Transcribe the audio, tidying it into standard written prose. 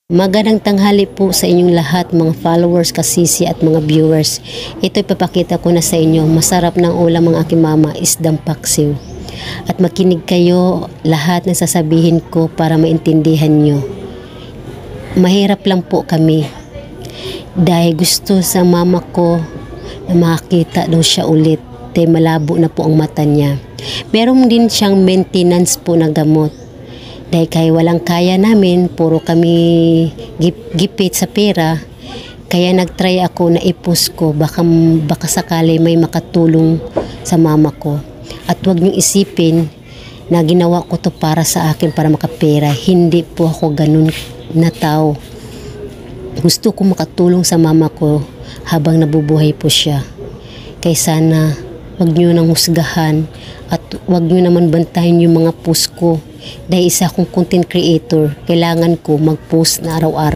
Magandang tanghali po sa inyong lahat mga followers, kasisi at mga viewers. Ito ipapakita ko na sa inyo. Masarap ng ulam ng aking mama, isdang paksiw. At makinig kayo lahat ng sasabihin ko para maintindihan nyo. Mahirap lang po kami. Dahil gusto sa mama ko na makakita daw siya ulit. Dahil malabo na po ang mata niya. Meron din siyang maintenance po na gamot. Dahil kaya walang kaya namin, puro kami gipit sa pera, kaya nagtry ako na ipus ko, baka sakali may makatulong sa mama ko. At huwag niyong isipin na ginawa ko to para sa akin, para makapera. Hindi po ako ganun na tao. Gusto ko makatulong sa mama ko habang nabubuhay po siya. Kaya sana huwag niyo nang husgahan at huwag niyo naman bantayan yung mga post ko. Dahil isa akong content creator, kailangan ko mag-post na araw-araw.